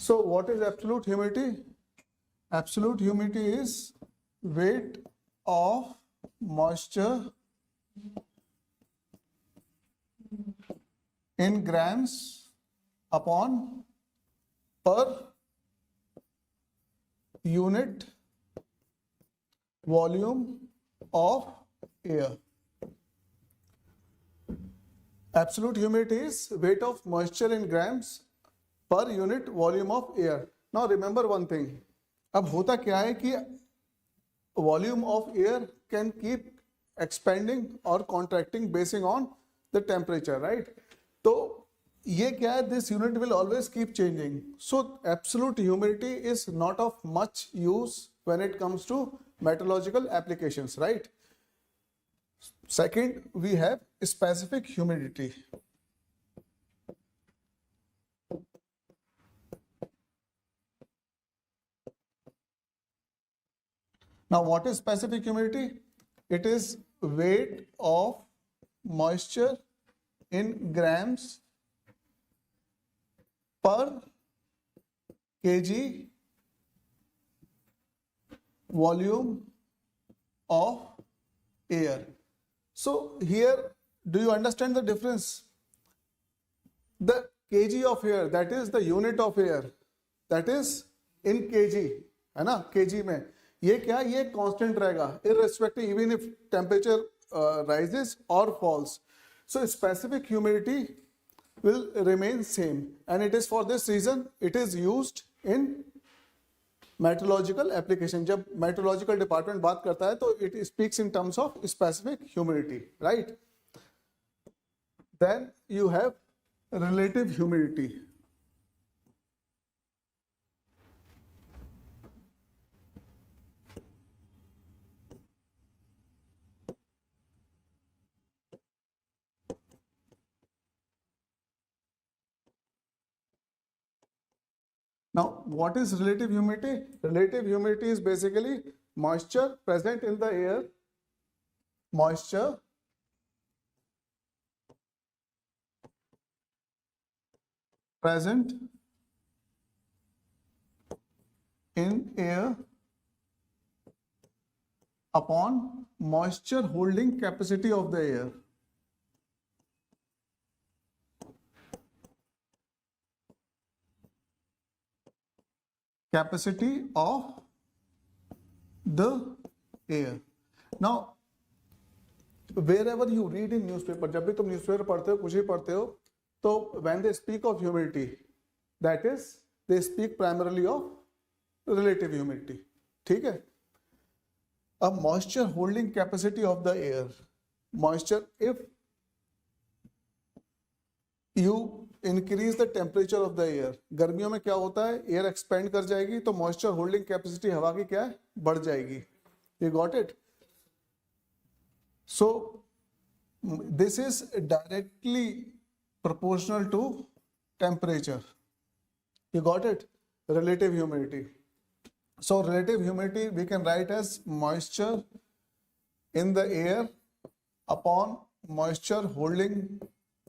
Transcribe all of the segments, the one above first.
So what is absolute humidity? Absolute humidity is weight of moisture in grams upon per unit volume of air. Absolute humidity is weight of moisture in grams per unit volume of air. Now remember one thing. अब होता क्या है कि volume of air can keep expanding or contracting basing on the temperature, right? तो ये क्या है, this unit will always keep changing. So absolute humidity is not of much use when it comes to meteorological applications, right? Second, we have specific humidity. Now, what is specific humidity? It is weight of moisture in grams per kg volume of air. So here, do you understand the difference? The kg of air, that is the unit of air, that is in kg, है ना, kg में. ये क्या, ये constant रहेगा irrespective even if temperature rises or falls. So specific humidity will remain same, and it is for this reason it is used in meteorological application. जब meteorological department बात करता है तो it speaks in terms of specific humidity, right? Then you have relative humidity. Now, what is relative humidity? Relative humidity is basically moisture present in the air, moisture present in air upon moisture holding capacity of the air. Capacity of the air. Now, wherever you read in newspaper, जब भी तुम newspaper पढ़ते हो, कुछ भी पढ़ते हो, तो when they speak of humidity, that is, they speak primarily of relative humidity. ठीक है? A moisture holding capacity of the air. Moisture, if you increase the temperature of the air, गर्मियों में क्या होता है, air expand कर जाएगी तो moisture holding capacity हवा की क्या है, बढ़ जाएगी. You got it? So this is directly proportional to temperature. You got it? Relative humidity. So relative humidity we can write as moisture in the air upon moisture holding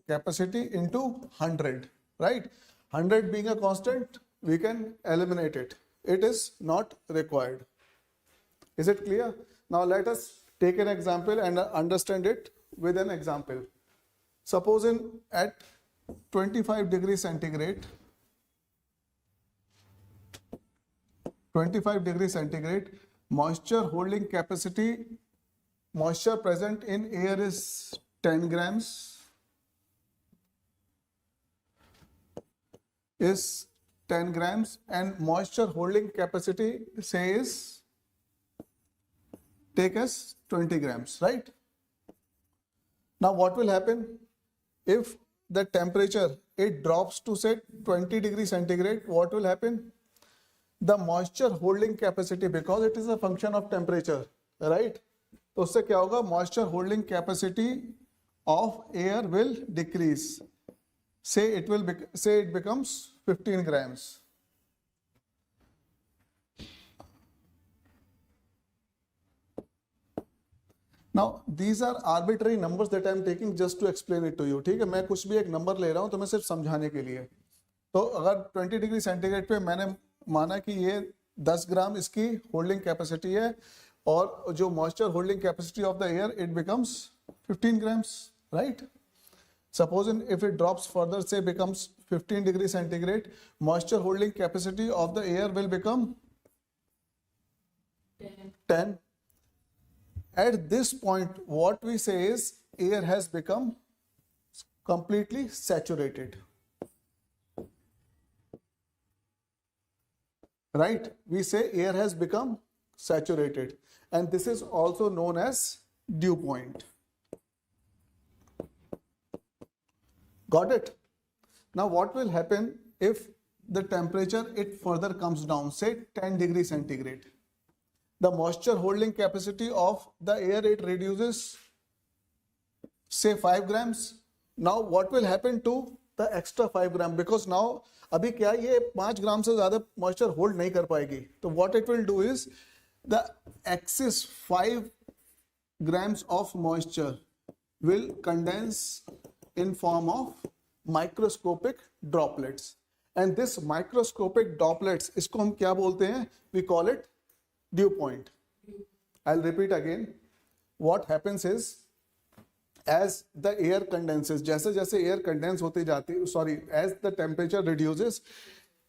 capacity into 100, right? 100 being a constant, we can eliminate it. It is not required. Is it clear? Now let us take an example and understand it with an example. Suppose at 25 degrees centigrade, 25 degrees centigrade, moisture holding capacity, moisture present in air is 10 grams. Is 10 grams and moisture holding capacity says take as 20 grams, right? Now what will happen if the temperature it drops to say 20 degrees centigrade? What will happen? The moisture holding capacity, because it is a function of temperature, right? तो उससे क्या होगा? Moisture holding capacity of air will decrease. Say it becomes 15 grams. Now these are arbitrary numbers that I am taking just to explain it to you. ठीक है, मैं कुछ भी एक नंबर ले रहा हूं तो मैं सिर्फ समझाने के लिए. तो अगर 20 डिग्री सेंटीग्रेड पे मैंने माना कि ये 10 ग्राम इसकी होल्डिंग कैपेसिटी है और जो moisture holding capacity of the air it becomes 15 grams, right? Suppose if it drops further, say becomes 15 degree centigrade, moisture holding capacity of the air will become 10. At this point, what we say is air has become completely saturated. Right? We say air has become saturated, and this is also known as dew point. Got it? Now what will happen if the temperature it further comes down, say 10 degree centigrade? The moisture holding capacity of the air it reduces, say 5 grams. Now what will happen to the extra 5 gram? Because now अभी क्या ये 5 ग्राम से ज्यादा moisture hold नहीं कर पाएगी, तो what it will do is the excess 5 grams of moisture will condense in form of microscopic droplets, and this microscopic droplets इसको हम क्या बोलते हैं? We call it dew point. I'll repeat again. What happens is as the air condenses, जैसे जैसे air condense होती जाती है, sorry, as the temperature reduces,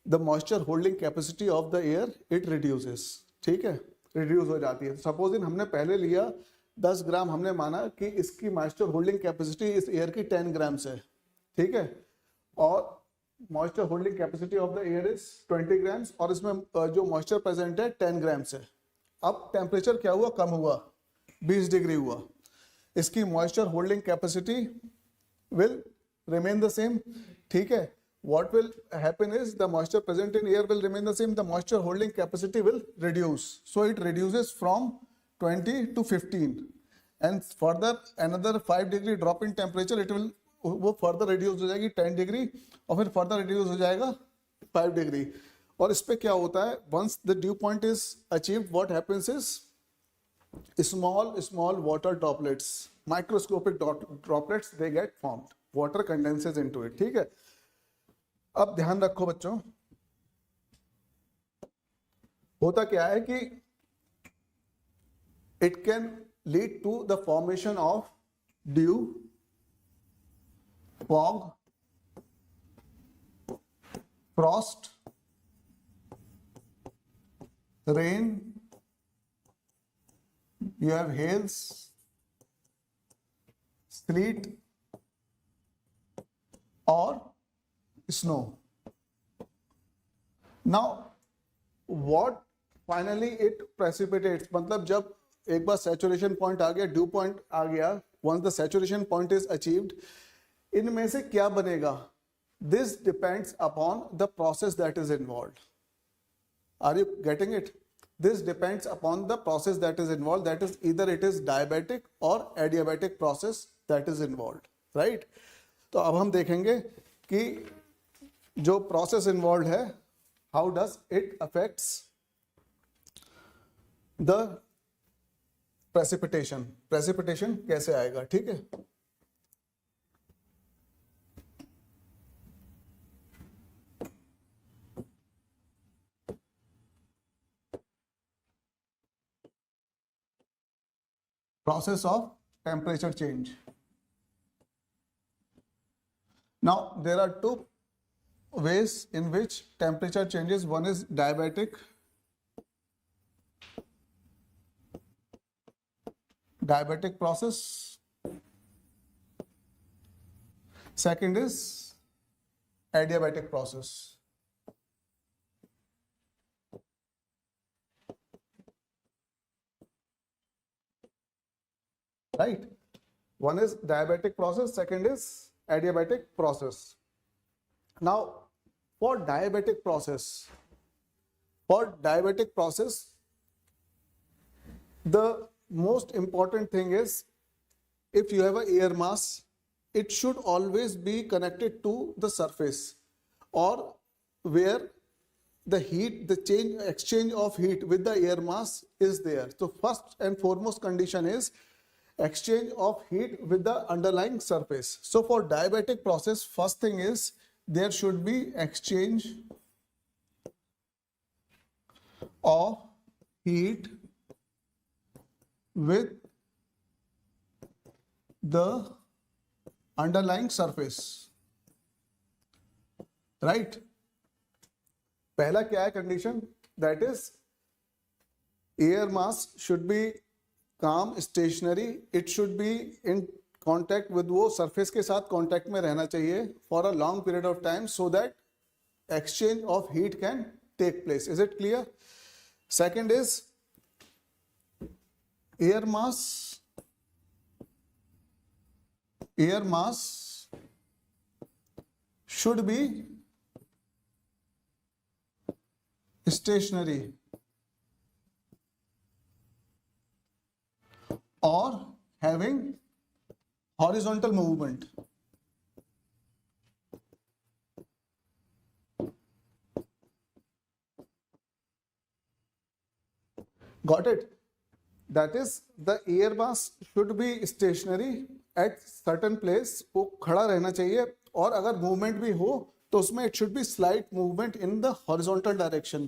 the moisture holding capacity of the air it reduces. ठीक है, reduce हो जाती है. Suppose हमने पहले लिया 10 ग्राम, हमने माना कि इसकी मॉइस्चर होल्डिंग कैपेसिटी इस एयर की 10 ग्राम्स है, ठीक है, और moisture holding capacity of the air is 20 grams और इसमें जो मॉइस्चर प्रेजेंट है 10 ग्राम्स है. अब टेम्परेचर क्या हुआ? कम हुआ, 20 डिग्री हुआ. इसकी moisture holding capacity will remain the same, ठीक है. What will happen is the moisture present in air will remain the same, the moisture holding capacity will reduce. So it reduces from 20 to 15 and further another 5 degree drop in temperature it will वो further reduce हो जाएगी 10 degree और फिर further reduce हो जाएगा 5 degree. और इस पे क्या होता है? Once the dew point is achieved, what happens is small water droplets, microscopic droplets they get formed, water condenses into it. ठीक है. अब ध्यान रखो बच्चों, होता क्या है कि it can lead to the formation of dew, fog, frost, rain, you have hails, sleet or snow. Now what finally it precipitates, मतलब जब एक बार saturation point आ गया, dew point आ गया, once the saturation point is achieved, इनमें से क्या बनेगा? This depends upon the process that is involved. Are you getting it? This depends upon the process that is involved, that is either it is diabetic or adiabatic process that is involved, right? तो अब हम देखेंगे कि जो process involve है, how does it affects the precipitation. Precipitation कैसे आएगा, ठीक है. Process of temperature change. Now there are two ways in which temperature changes. One is diabatic process. Second is adiabatic process. Right? One is diabetic process, second is adiabatic process. Now for diabetic process, the most important thing is if you have an air mass, it should always be connected to the surface or where the heat, the exchange of heat with the air mass is there. So first and foremost condition is exchange of heat with the underlying surface. So for diabetic process, first thing is there should be exchange of heat with the underlying surface, right? पहला क्या है condition? That is air mass should be calm stationary, it should be in contact with, वो surface के साथ contact में रहना चाहिए for a long period of time so that exchange of heat can take place. Is it clear? Second is air mass should be stationary or having horizontal movement. Got it? That is, the air mass should be stationary at certain place, वो खड़ा रहना चाहिए, और अगर movement भी हो तो उसमें it should be slight movement in the horizontal direction,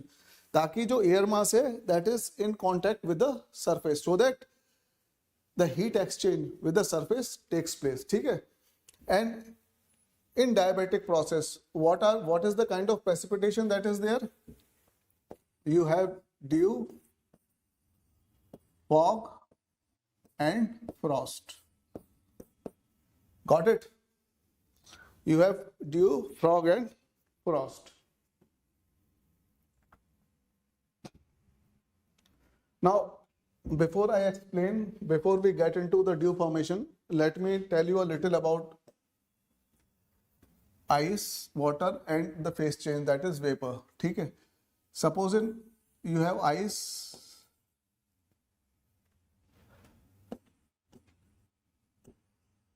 ताकि जो एयर मास है that is in contact with the surface so that the heat exchange with the surface takes place. ठीक है? And in diabatic process, what is the kind of precipitation that is there? You have dew, fog and frost. Got it? You have dew, fog and frost. Now, before I explain, before we get into the dew formation, let me tell you a little about ice, water and the phase change, that is vapor. ठीक है? Suppose you have ice,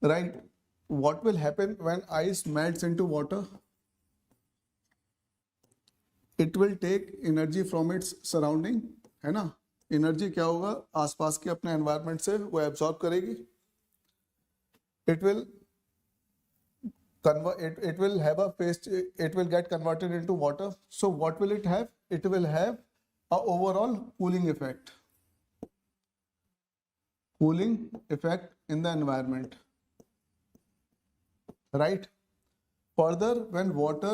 right? What will happen when ice melts into water? It will take energy from its surrounding, है ना? Energy क्या होगा? आसपास के अपने environment से वो एब्जॉर्ब करेगी. It will have a phase, it will get converted into water. So what will it have? It will have a overall cooling effect in the environment, right? Further, when water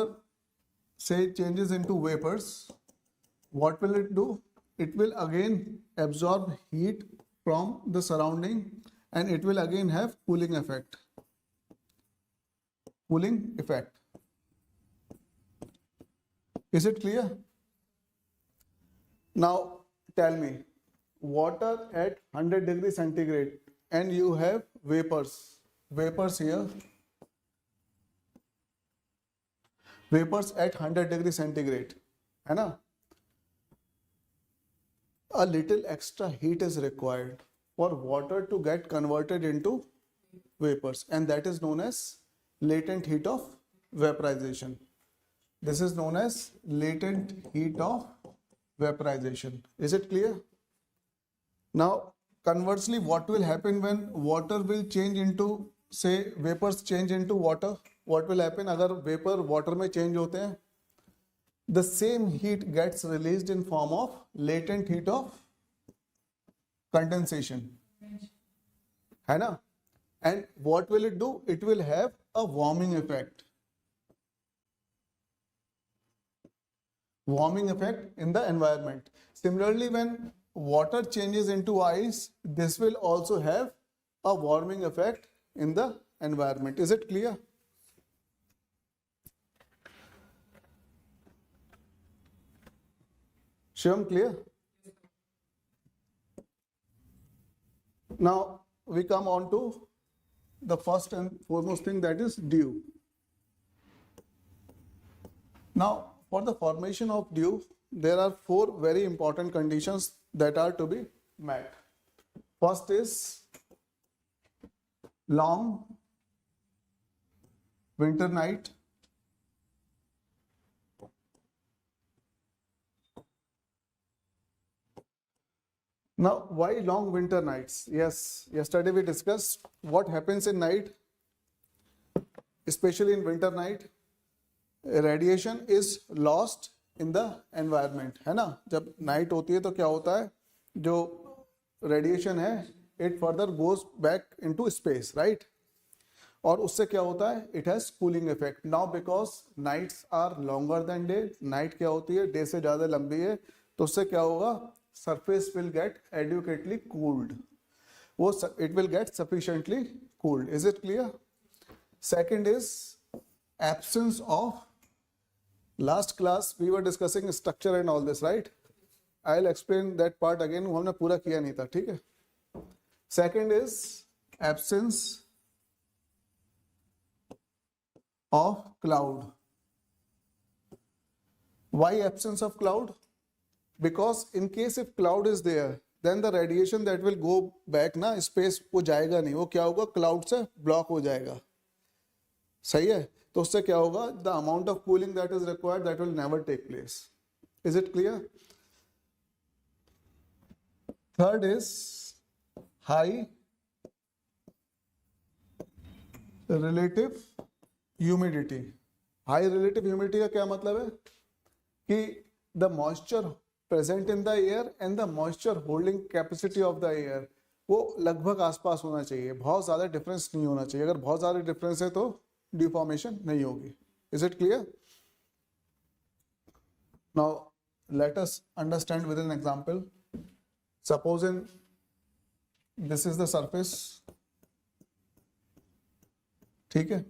say changes into vapors, what will it do? It will again absorb heat from the surrounding and it will again have cooling effect. Is it clear? Now tell me, water at 100 degrees centigrade and you have vapors here, vapors at 100 degrees centigrade, है ना? A little extra heat is required for water to get converted into vapors, and that is known as latent heat of vaporization. This is known as latent heat of vaporization. Is it clear? Now, conversely, what will happen when water will change into, say, vapors change into water? What will happen अगर vapor water में change होते हैं? The same heat gets released in form of latent heat of condensation, है ना? And what will it do? It will have a warming effect in the environment. Similarly, when water changes into ice, this will also have a warming effect in the environment. Is it clear? Shivam, clear? Now we come on to the first and foremost thing, that is dew. Now, for the formation of dew, there are 4 very important conditions that are to be met. First is long winter night. Now, why long winter nights? Yes, yesterday we discussed what happens in night, especially in winter night. Radiation is lost in the environment, है ना. जब night होती है तो क्या होता है, जो रेडिएशन है it further goes back into space, right. और उससे क्या होता है, it has cooling effect. Now because nights are longer than day, night क्या होती है, डे से ज्यादा लंबी है, तो उससे क्या होगा, surface will get adequately cooled, वो it will get sufficiently cooled. Is it clear? Second is absence of, last class we were discussing structure and all this, right? I'll explain that part again, वो हमने पूरा किया नहीं था, ठीक है. Second is absence of cloud. Why absence of cloud? Because in case if cloud is there, then the radiation that will go back ना space वो जाएगा नहीं, वो क्या होगा, cloud से block हो जाएगा. सही है, तो उससे क्या होगा, the amount of cooling that is required that will never take place. Is it clear? Third is high relative humidity. High relative humidity का क्या मतलब है कि the moisture present in the air and the moisture holding capacity of the air वो लगभग आसपास होना चाहिए, बहुत ज्यादा डिफरेंस नहीं होना चाहिए. अगर बहुत ज्यादा डिफरेंस है तो deformation नहीं होगी. Is it clear? Now let us understand with an example. Suppose this is the surface, ठीक है.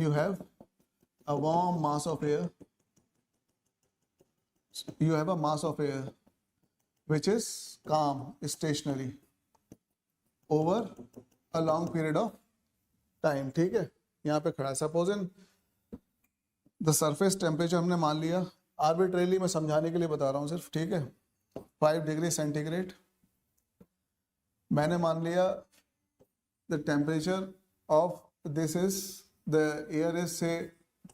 You have a warm mass of air. You have a mass of air which is calm, stationary over a long period of time, ठीक है. यहाँ पे खड़ा है. Suppose in the surface temperature हमने मान लिया, आर्बिट्रेरली मैं समझाने के लिए बता रहा हूँ सिर्फ, ठीक है, 5 डिग्री सेंटीग्रेड. मैंने मान लिया the temperature of this is the air is say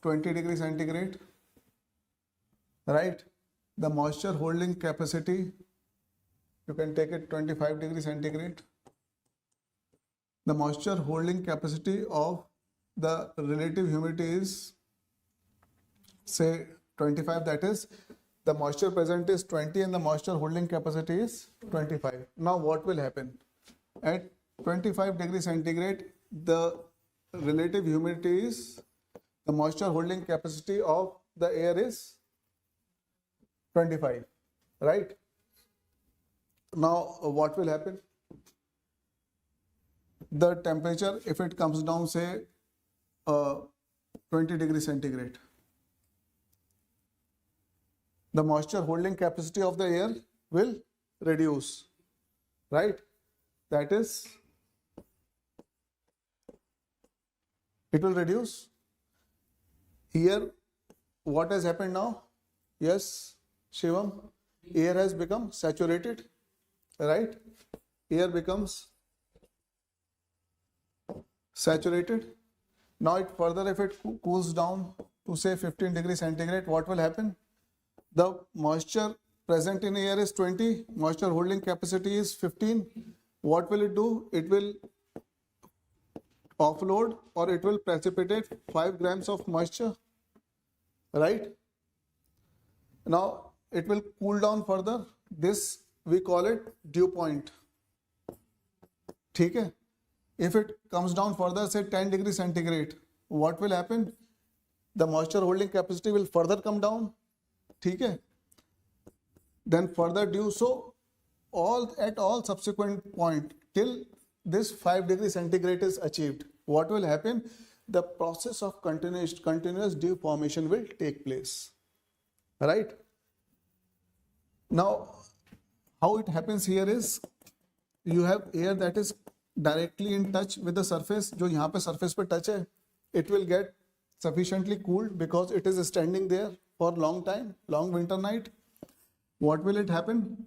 20 degree centigrade, right. The moisture holding capacity you can take it 25 degree centigrade. The moisture holding capacity of the relative humidity is say 25, that is the moisture present is 20 and the moisture holding capacity is 25. Now what will happen at 25 degree centigrade, the relative humidity is, the moisture holding capacity of the air is 25, right. Now what will happen, the temperature if it comes down say 20 degree centigrade, the moisture holding capacity of the air will reduce, right. That is, it will reduce. Here what has happened now, yes Shivam, air has become saturated, right. Air becomes saturated. Now it further, if it cools down to say 15 degree centigrade, what will happen, the moisture present in air is 20, moisture holding capacity is 15. What will it do, it will offload or it will precipitate 5 grams of moisture, right. Now it will cool down further, this we call it dew point, ठीक है. If it comes down further say 10 degree centigrade, what will happen, the moisture holding capacity will further come down, ठीक है. Then further dew, so at all subsequent point till this 5 degree centigrade is achieved, what will happen, the process of continuous dew formation will take place, right. Now how it happens here is, you have air that is directly in touch with the surface, जो यहाँ पे surface पे touch है, it will get sufficiently cooled because it is standing there for long time, long winter night. What will it happen,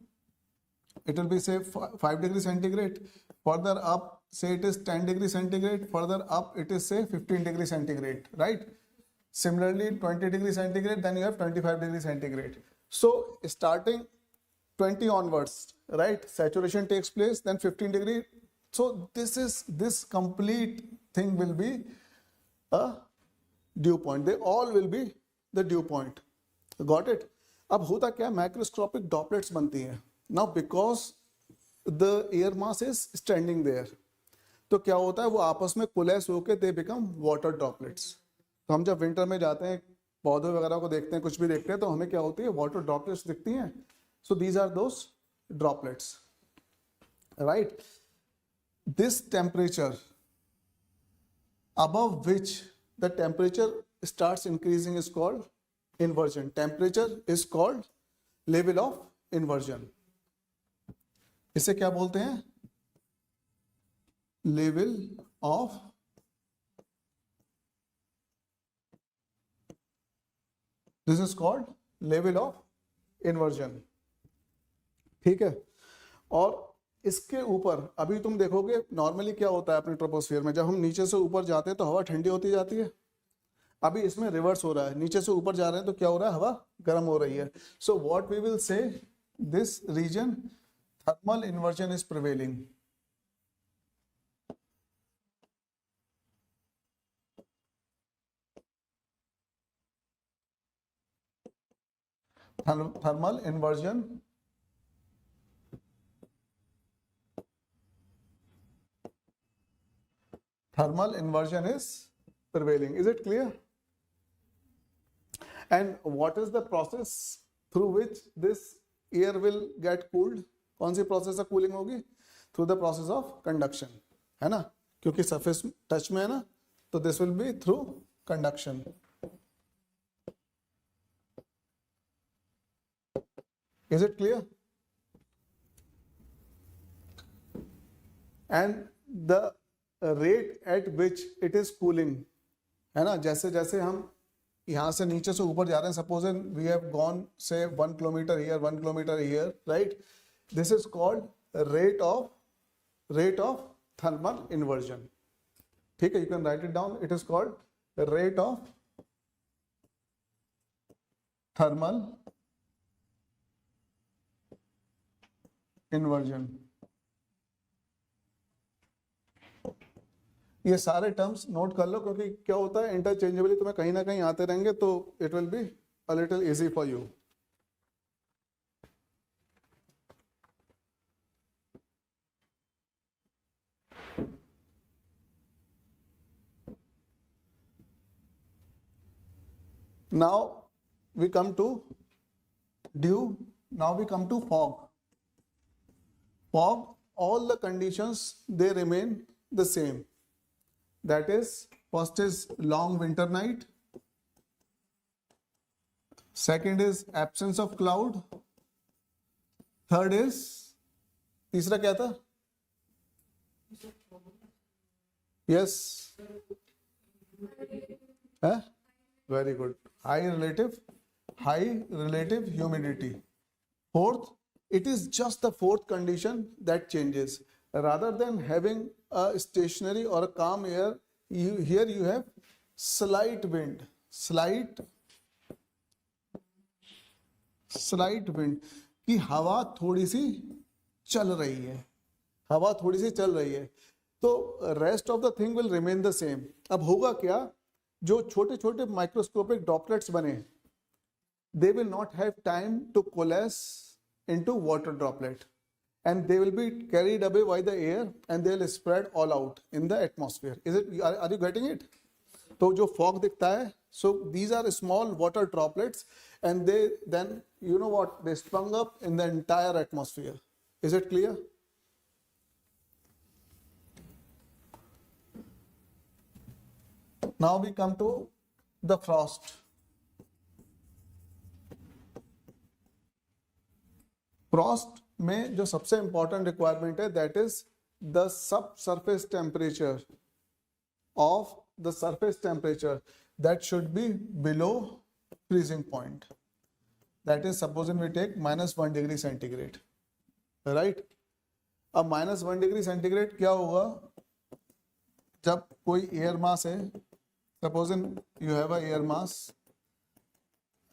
it will be say 5 degree centigrade, further up say it is 10 degree centigrade, further up it is say 15 degree centigrade, right. Similarly 20 degree centigrade, then you have 25 degree centigrade. So starting 20 onwards, right, saturation takes place, then 15 degree. So this complete thing will be a dew point, they all will be the dew point. Got it. अब होता क्या, microscopic droplets बनती हैं. Now because the air mass is standing there, तो क्या होता है वो आपस में कोलेस होके दे बिकम वाटर ड्रॉपलेट्स. तो हम जब विंटर में जाते हैं पौधे वगैरह को देखते हैं, कुछ भी देखते हैं, तो हमें क्या होती है, वाटर ड्रॉपलेट्स दिखती हैं. So these are those droplets, right. This temperature above which the temperature starts increasing is called inversion. Temperature is called level of inversion. इसे क्या बोलते हैं, level of this is called level of inversion. ठीक है. और इसके ऊपर अभी तुम देखोगे नॉर्मली क्या होता है अपने ट्रोपोस्फियर में, जब हम नीचे से ऊपर जाते हैं तो हवा ठंडी होती जाती है. अभी इसमें रिवर्स हो रहा है, नीचे से ऊपर जा रहे हैं तो क्या हो रहा है, हवा गर्म हो रही है. So what we will say, this region thermal inversion is prevailing. Thermal inversion is prevailing. Is it clear? And what is the process through which this air will get cooled? कौन सी प्रोसेस of कूलिंग होगी? Through the process of conduction, है ना, क्योंकि surface touch में है ना, तो this will be through conduction. Is it clear? And the rate at which it is cooling, है ना, जैसे जैसे हम यहाँ से नीचे से ऊपर जा रहे हैं, सपोज वी हैव गॉन से 1 kilometre here, 1 kilometre here, right. This is called rate of thermal inversion. ठीक है, you can write it down. It is called rate of thermal inversion. ये सारे टर्म्स नोट कर लो, क्योंकि क्या होता है इंटरचेंजेबली तुम्हें कहीं ना कहीं आते रहेंगे, तो it will be a little easy for you. Now we come to dew. Now we come to fog. Fog, all the conditions they remain the same. That is, first is long winter night, second is absence of cloud, third is, तीसरा क्या था? Yes, very good. High relative humidity. Fourth, it is just the fourth condition that changes. Rather than having a stationary or a calm air, here you have slight wind. Slight wind, कि हवा थोड़ी सी चल रही है, हवा थोड़ी सी चल रही है, तो rest of the thing will remain the same. अब होगा क्या, जो छोटे छोटे माइक्रोस्कोपिक ड्रॉपलेट्स बने, they will not have time to coalesce into water droplet, and they will be carried away by the air and they will spread all out in the atmosphere. Are you getting it? तो जो fog दिखता है, so these are small water droplets, and they then, you know what, they sprung up in the entire atmosphere. Is it clear? Now we come to the frost. Frost में जो सबसे important requirement है, that is the sub surface temperature of the surface temperature that should be below freezing point. That is suppose we take -1 degree centigrade, right. अब -1 degree centigrade क्या होगा, जब कोई air mass है, suppose you have a air mass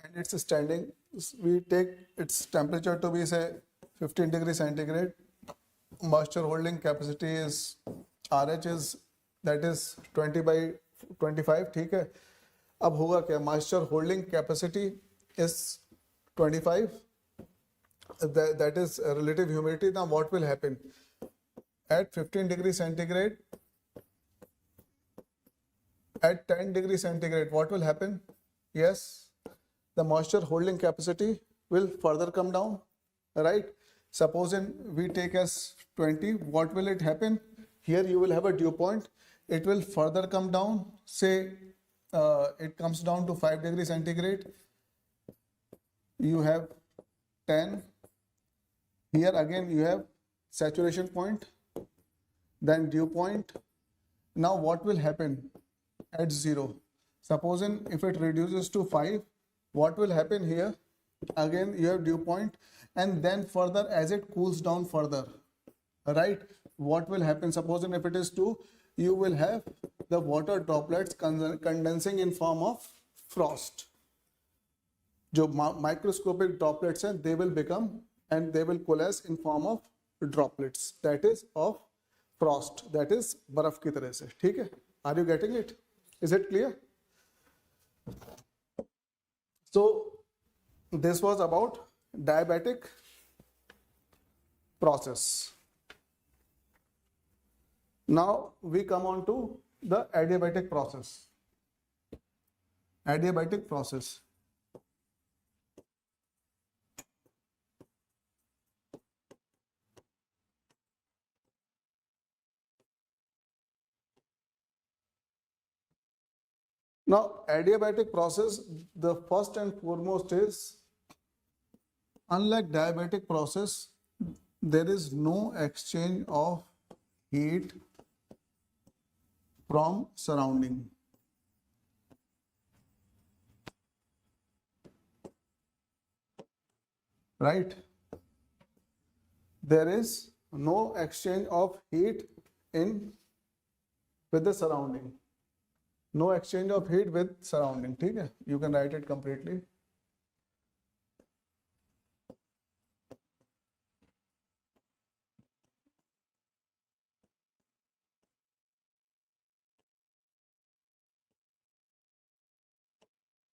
and it's standing, we take its temperature to be say 15 degree centigrade, moisture holding capacity is RH is, that is 20/25. ठीक है. अब होगा क्या, moisture holding capacity is 25, that is relative humidity. Now what will happen at 15 degrees centigrade, at 10 degrees centigrade, what will happen? Yes, the moisture holding capacity will further come down, right? Supposing we take as 20, what will it happen? Here you will have a dew point. It will further come down. Say it comes down to 5 degrees centigrade. You have 10. Here again you have saturation point, then dew point. Now what will happen at 0? Supposing if it reduces to 5, what will happen here? Again you have dew point, and then further as it cools down further, right, what will happen? Supposing if it is 2, you will have the water droplets condensing in form of frost. जो microscopic droplets हैं, they will become and they will coalesce in form of droplets, that is of frost, that is बर्फ की तरह से. ठीक है? Are you getting it? Is it clear? So this was about diabatic process. Now we come on to the adiabatic process. Adiabatic process. Now, adiabatic process, the first and foremost is, unlike diabatic process, there is no exchange of heat from surrounding. Right? There is no exchange of heat with the surrounding. No exchange of heat with surrounding. ठीक है? You can write it completely.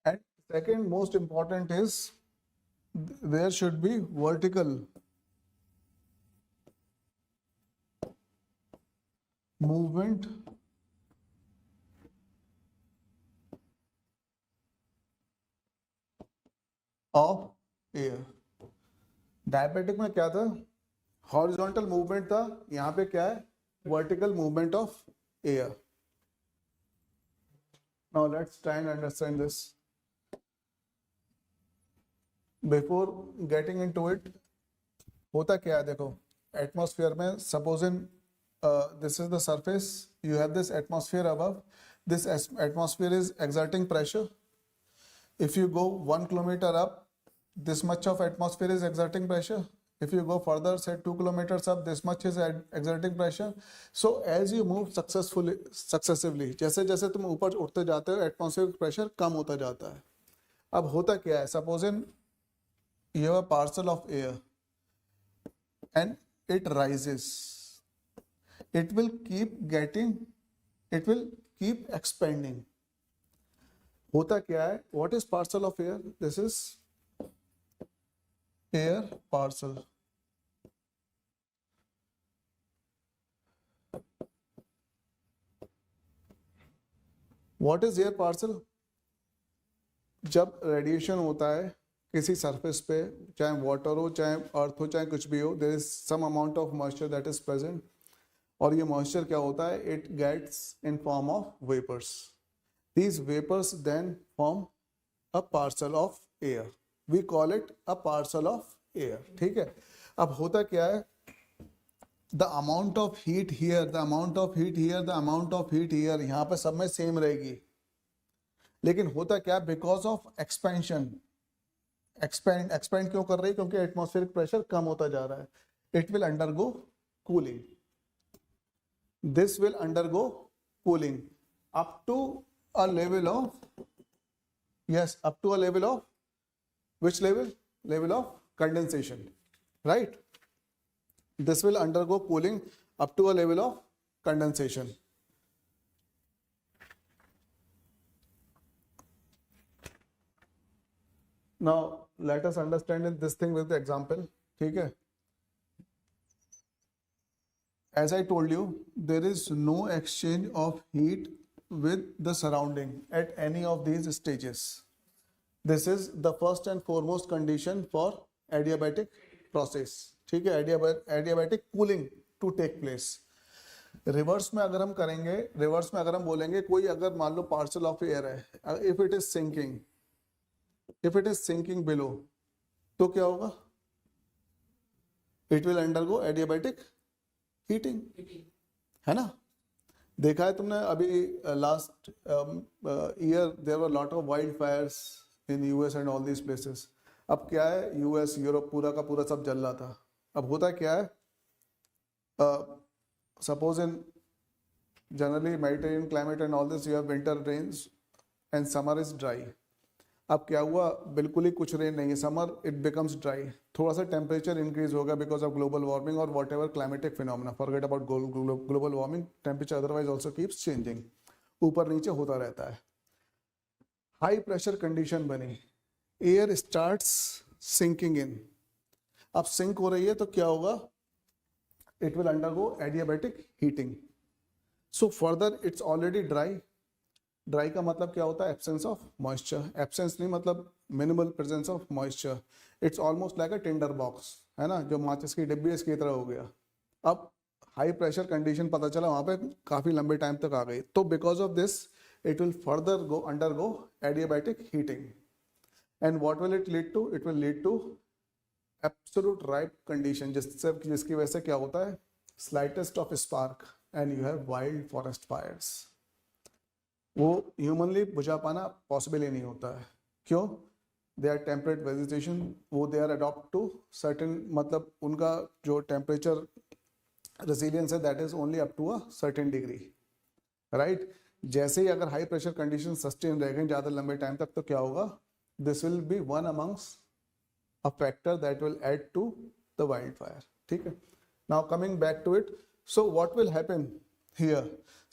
And second most important is, there should be vertical movement of air. Diabetic में क्या था? Horizontal movement था. यहाँ पे क्या है? Vertical movement of air. Now let's try and understand this. Before getting into it, होता क्या है? देखो, एटमॉस्फेयर में supposing this is the surface, you have this atmosphere above. This atmosphere is exerting pressure. If you go 1 kilometer up, this much of atmosphere is exerting pressure. If you go further, say 2 kilometers up, this much is exerting pressure. So as you move successively, जैसे जैसे तुम ऊपर उठते जाते हो, atmospheric pressure कम होता जाता है. अब होता क्या है? Supposing you have a parcel of air and it rises. It will keep expanding. होता क्या है? What is parcel of air? This is air parcel. What is air parcel? जब रेडिएशन होता है किसी सरफेस पे, चाहे वाटर हो, चाहे अर्थ हो, चाहे कुछ भी हो, there is some amount of moisture that is present. और ये मॉइस्चर क्या होता है? It gets in form of vapors. These vapors then form a parcel of air. We call it a parcel of air. ठीक है? अब होता क्या है? The amount of heat here, the amount of heat here, the amount of heat here, यहाँ पे सब में सेम रहेगी. लेकिन होता क्या? Because of expansion. Expand क्यों कर रही है? क्योंकि एटमॉस्फेरिक प्रेशर कम होता जा रहा है. It will undergo cooling. This will undergo cooling up to a level of, yes, up to a level of, which level? Level of condensation, right? This will undergo cooling up to a level of condensation. Now let us understand this thing with the example. ठीक है? As I told you, there is no exchange of heat with the surrounding at any of these stages. This is the first and foremost condition for adiabatic process. ठीक है? Adiabatic cooling to take place. Reverse में अगर हम करेंगे, reverse में अगर हम बोलेंगे कोई अगर मान लो पार्सल ऑफ एयर है, if it is sinking below, तो क्या होगा? It will undergo adiabatic heating, है ना? देखा है तुमने अभी last year there were lot of wild fires in US and all these places. अब क्या है, यूएस यूरोप पूरा का पूरा सब जल रहा था. अब होता क्या है, suppose in generally Mediterranean climate and all this, you have winter rains and summer is dry. अब क्या हुआ, बिल्कुल ही कुछ रेन नहीं है, समर इट बिकम्स ड्राई, थोड़ा सा टेम्परेचर इंक्रीज होगा बिकॉज ऑफ ग्लोबल वार्मिंग और what ever climatic phenomena. Forget about global warming, temperature otherwise also keeps changing, ऊपर नीचे होता रहता है. हाई प्रेशर कंडीशन बनी, एयर स्टार्ट्स सिंकिंग इन. अब सिंक हो रही है तो क्या होगा, it will undergo adiabatic heating. So further it's already dry. Dry का मतलब क्या होता है, absence of moisture. Absence नहीं मतलब minimal presence of moisture. It's almost like a tinder box, है ना, जो माचिस की डिब्बी इसकी तरह हो गया. अब हाई प्रेशर कंडीशन पता चला वहाँ पे काफ़ी लंबे टाइम तक आ गई, तो because of this it will further go undergo adiabatic heating. And what will it lead to? It will lead to absolute ripe condition, जिसकी वजह से क्या होता है, slightest of spark and you have wild forest fires. वो humanly बुझा पाना possible ही नहीं होता है. क्यों? दे आर टेम्परेट वेजिटेशन, वो they are adopt to certain, मतलब उनका जो टेम्परेचर रेजिलियंस है that is only up to a certain degree, right. जैसे ही अगर हाई प्रेशर कंडीशन सस्टेन रहेंगे ज़्यादा लंबे टाइम तक, तो क्या होगा, this will be one amongst a factor that will add to the wildfire. ठीक है? Now coming back to it, so what will happen here?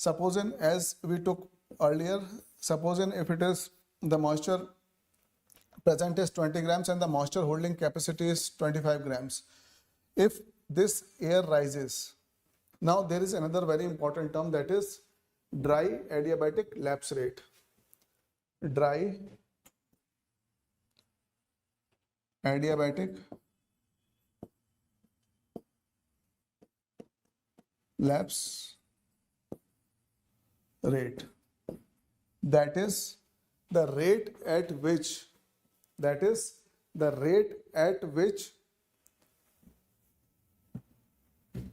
Supposing as we took earlier, supposing if it is the moisture present is 20 grams and the moisture holding capacity is 25 grams. If this air rises, now there is another very important term, that is dry adiabatic lapse rate. Dry adiabatic lapse rate, that is the rate at which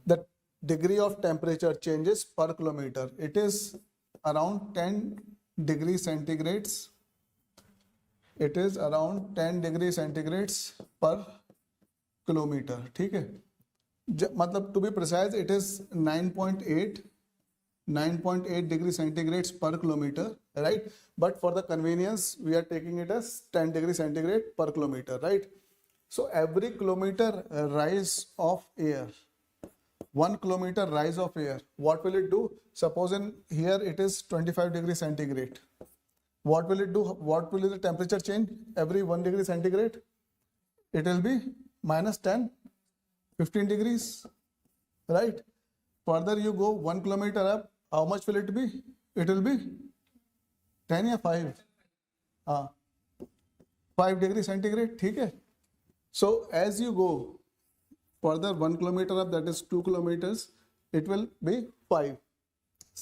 the degree of temperature changes per kilometer. It is around 10 degrees centigrades. It is around 10 degree centigrades per kilometre. ठीक है? मतलब to be precise it is 9.8 degree centigrades per kilometre, right. But for the convenience we are taking it as 10 degree centigrade per kilometre, right. So every kilometre rise of air, 1 kilometer rise of air, what will it do? Suppose in here it is 25 degree centigrade. What will it do? What will the temperature change every 1 degree centigrade? It will be minus 10, 15 degrees, right? Further you go 1 kilometer up, how much will it be? It will be 10 या 5? 5 degree centigrade, ठीक है? So as you go further 1 kilometer up, that is 2 kilometers, it will be 5.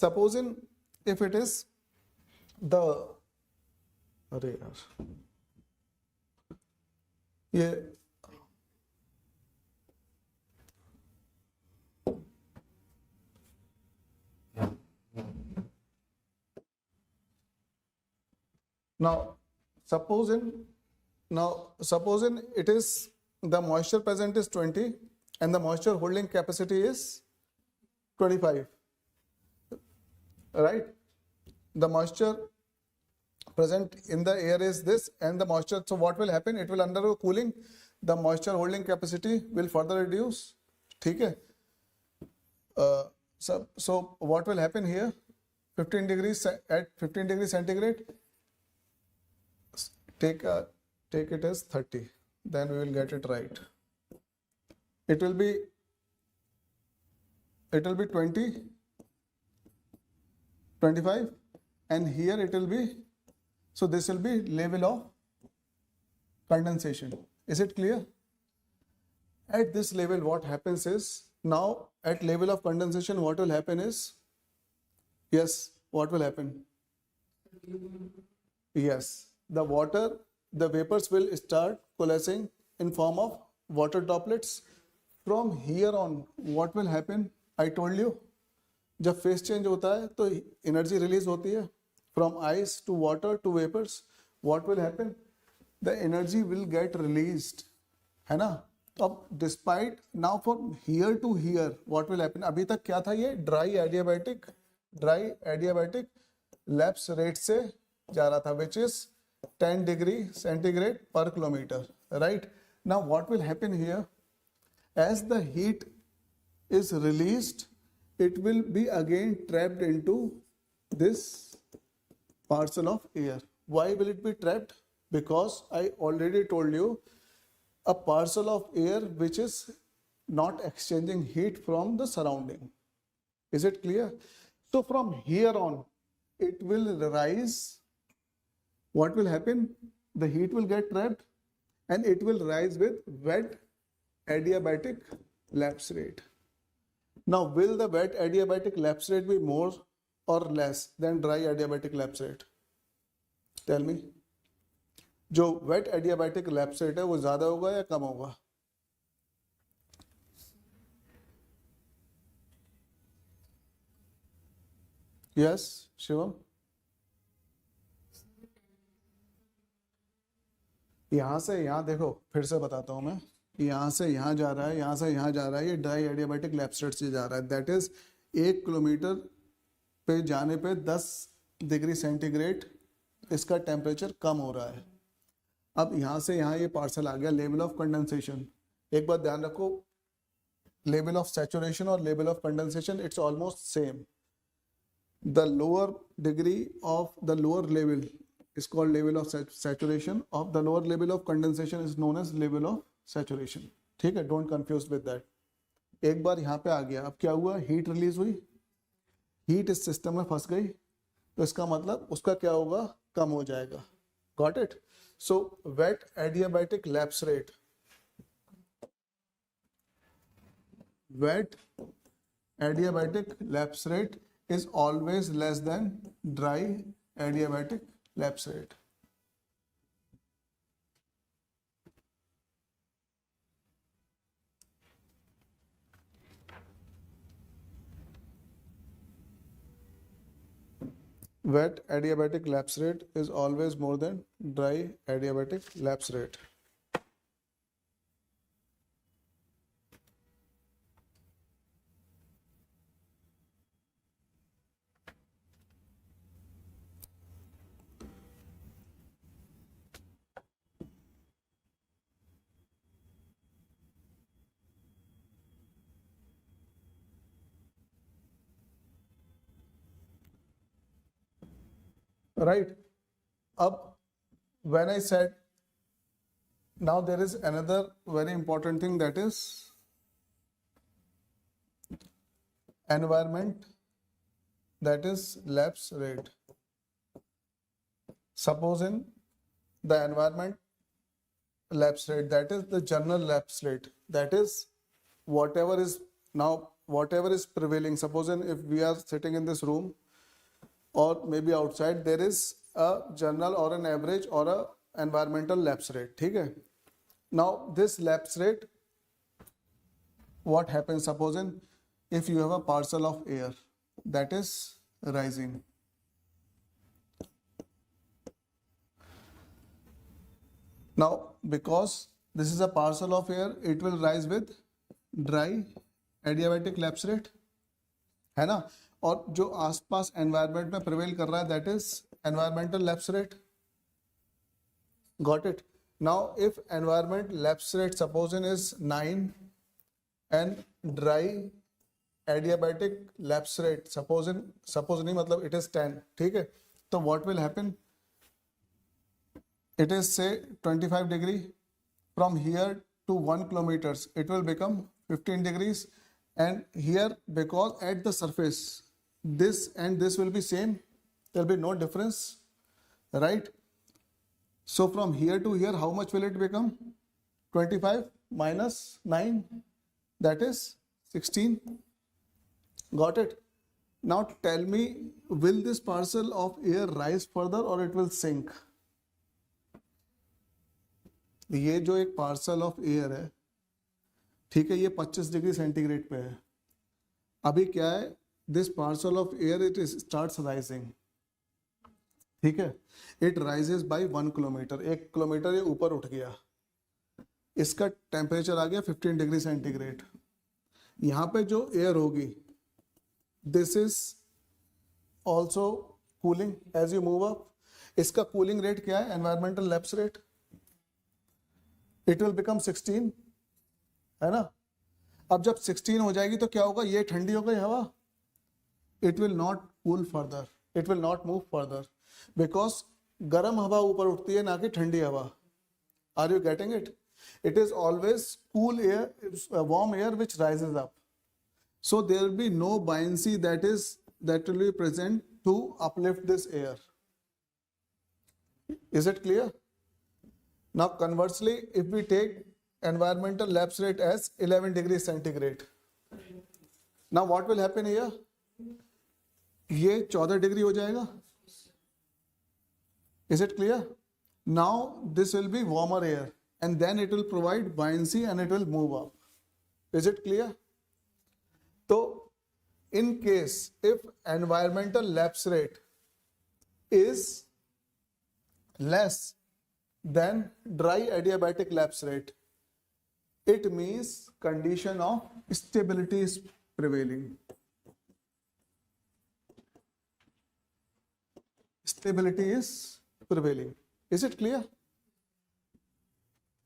Supposing if it is the, अरे यार ये now supposing it is the moisture present is 20 and the moisture holding capacity is 25, right? The moisture present in the air is this and the moisture, so what will happen? It will undergo cooling, the moisture holding capacity will further reduce. ठीक है? So what will happen here? 15 degrees at 15 degrees centigrade, take take it as 30, then we will get it right. It will be 20, 25, and here it will be, so this will be level of condensation. Is it clear? At this level, what happens is, now at level of condensation, what will happen is, yes, what will happen? Yes, the vapors will start coalescing in form of water droplets. From here on, what will happen? I told you, जब phase change होता है तो energy release होती है from ice to water to vapours. What will happen? The energy will get released, है ना. अब despite now from here to here what will happen? अभी तक क्या था? ये ड्राई एडियाबैटिक लैप्स रेट से जा रहा था, which is 10 degree centigrade per kilometre, right. Now what will happen here? As the heat is released, it will be again trapped into this parcel of air. Why will it be trapped? Because I already told you, a parcel of air which is not exchanging heat from the surrounding. Is it clear? So from here on, it will rise. What will happen? The heat will get trapped and it will rise with wet adiabatic lapse rate. Now, will the wet adiabatic lapse rate be more or less than dry adiabatic lapse rate? Tell me. जो wet adiabatic lapse rate है वो ज़्यादा होगा या कम होगा? Yes, Shivam. यहाँ से यहाँ देखो, फिर से बताता हूँ मैं. यहाँ से यहाँ जा रहा है, यहाँ से यहाँ जा रहा है, ये ड्राई एडियाबैटिक लैप्स रेट से जा रहा है. दैट इज 1 किलोमीटर पे जाने पे 10 डिग्री सेंटीग्रेड इसका टेम्परेचर कम हो रहा है. अब यहाँ से यहाँ ये पार्सल आ गया लेवल ऑफ कंडेंसेशन. एक बात ध्यान रखो, लेवल ऑफ सैचुरेशन और level of condensation it's almost same. The lower degree of the lower level is called level of saturation, of the lower level of condensation is known as level of saturation. ठीक है, don't confuse with that. एक बार यहाँ पे आ गया, अब क्या हुआ? Heat release हुई, हीट इस सिस्टम में फंस गई, तो इसका मतलब उसका क्या होगा? कम हो जाएगा. Got it? So wet adiabatic lapse rate, wet adiabatic lapse rate is always less than dry adiabatic lapse rate. Wet adiabatic lapse rate is always more than dry adiabatic lapse rate. Right. Up when I said, now there is another very important thing, that is environment, that is lapse rate. Suppose in the environment lapse rate, that is the general lapse rate, that is whatever is prevailing. Suppose if we are sitting in this room or maybe outside, there is a general or an average or a environmental lapse rate. ठीक है? Now this lapse rate, what happens? Suppose if you have a parcel of air that is rising, now because this is a parcel of air, it will rise with dry adiabatic lapse rate, है ना. और जो आसपास environment में prevail कर रहा है, that is environmental lapse rate. Got it? Now if environment lapse rate suppose is 9 and dry adiabatic lapse rate suppose नहीं, मतलब इट इज 10. ठीक है, तो what will happen? it is say 25 degree. From here to 1 kilometers it will become 15 degrees, and here because at the surface this and this will be same, there will be no difference, right? So from here to here how much will it become? 25 minus 9, that is 16. Got it? Now tell me, will this parcel of air rise further or it will sink? ये जो एक parcel of air है, ठीक है, ये 25 degree centigrade पे है. अभी क्या है, this parcel of air it starts rising, ठीक है, it rises by 1 kilometre. 1 kilometre ये ऊपर उठ गया, इसका टेम्परेचर आ गया 15 डिग्री सेंटीग्रेड. यहाँ पे जो एयर होगी, this is also cooling as you move up. इसका कूलिंग रेट क्या है? Environmental lapse rate. It will become 16, है ना. अब जब 16 हो जाएगी तो क्या होगा? ये ठंडी हो गई हवा. It will not cool further, it will not move further, because गर्म हवा ऊपर उठती है ना कि ठंडी हवा. Are you getting it? It is always cool air, warm air which rises up. So there will be no buoyancy that will be present to uplift this air. Is it clear? Now conversely, if we take environmental lapse rate as 11 degrees centigrade, now what will happen here? ये 14 degree हो जाएगा. Is it clear? Now this will be warmer air, and then it will provide buoyancy and it will move up. Is it clear? So in case if environmental lapse rate is less than dry adiabatic lapse rate, it means condition of stability is prevailing. Stability is prevailing. Is it clear?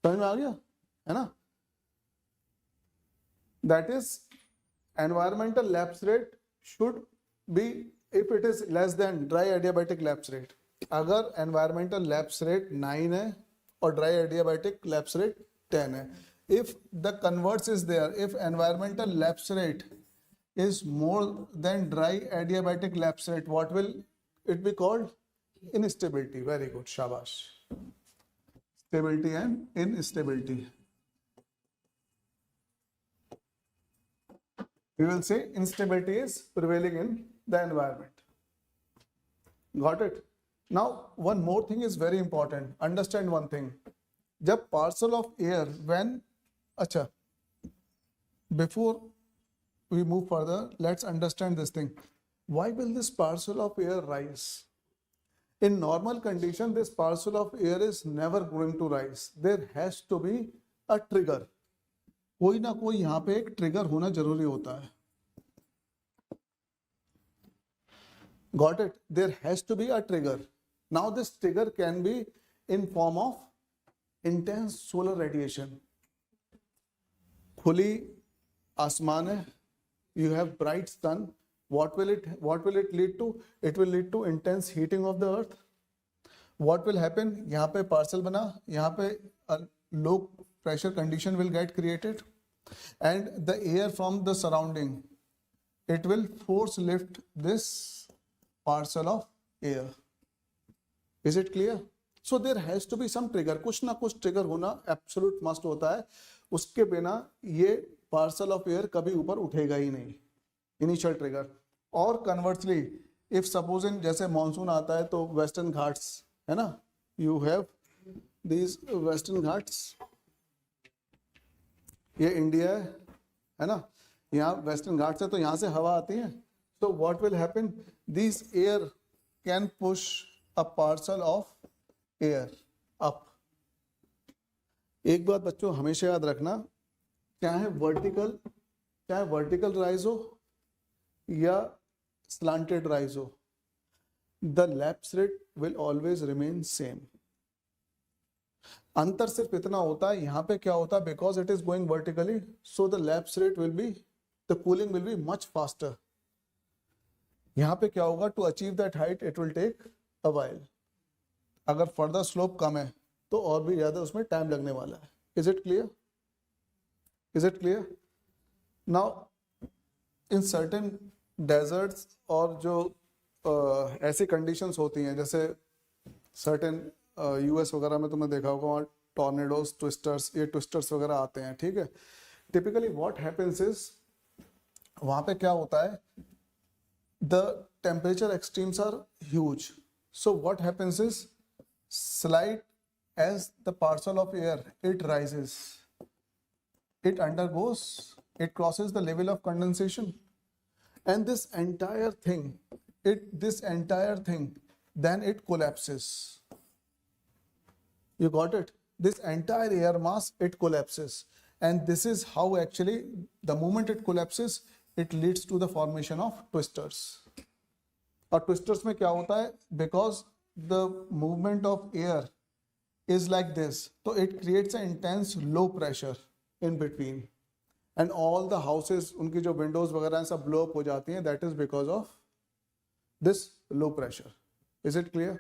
समझ में आ गया है ना. That is environmental lapse rate should be if it is less than dry adiabatic lapse rate. अगर environmental lapse rate 9 है और dry adiabatic lapse rate 10 है, if the converse is there, if environmental lapse rate is more than dry adiabatic lapse rate, what will it be called? Instability. Very good, शाबाश. Stability and instability. We will say instability is prevailing in the environment. Got it? Now one more thing is very important. Understand one thing. जब parcel of air when, अच्छा, before we move further, let's understand this thing. Why will this parcel of air rise? In normal condition, this parcel of air is never going to rise. There has to be a trigger. कोई ना कोई यहाँ पे एक trigger होना जरूरी होता है. Got it? There has to be a trigger. Now this trigger can be in form of intense solar radiation. खुली आसमान है, you have bright sun. What will it lead to? It will lead to intense heating of the earth. What will happen? यहाँ पे parcel बना, यहाँ पे low pressure condition will get created, and the air from the surrounding, it will force lift this parcel of air. Is it clear? So there has to be some trigger. कुछ ना कुछ trigger होना absolute must होता है. उसके बिना ये parcel of air कभी ऊपर उठेगा ही नहीं. Initial trigger. और कन्वर्सली इफ सपोज इन जैसे मानसून आता है तो वेस्टर्न घाट्स है ना, you have these western Ghats, ये इंडिया है ना, यहाँ वेस्टर्न घाट्स है तो यहाँ से हवा आती है. तो what will happen? This air can push a parcel of air up. एक बात बच्चों हमेशा याद रखना, चाहे वर्टिकल राइज हो या slanted rise हो, the lapse rate will always remain same. अंतर सिर्फ इतना होता है, यहाँ पे क्या होता है, because it is going vertically, so the lapse rate will be, the cooling will be much faster. यहाँ पे क्या होगा, to achieve that height it will take a while. अगर further slope कम है तो और भी ज़्यादा उसमें टाइम लगने वाला है. Is it clear? Is it clear? Now in certain deserts और जो ऐसी कंडीशंस होती हैं, जैसे सर्टेन यूएस वगैरह में तुमने देखा होगा, वहाँ टॉर्नेडोज, ट्विस्टर्स, ये ट्विस्टर्स वगैरह आते हैं, ठीक है. टिपिकली व्हाट हैपेंस इज, वहाँ पे क्या होता है, the temperature extremes are huge. So what happens is, slight as the parcel of air it rises, it undergoes, it crosses the level of condensation, and this entire thing then it collapses. You got it? This entire air mass, it collapses, and this is how actually the moment it collapses, it leads to the formation of twisters. और twisters में क्या होता है, because the movement of air is like this, so it creates an intense low pressure in between, and all the houses, उनकी जो windows वगैरह हैं सब blow up हो जाती हैं. That is because of this low pressure. Is it clear?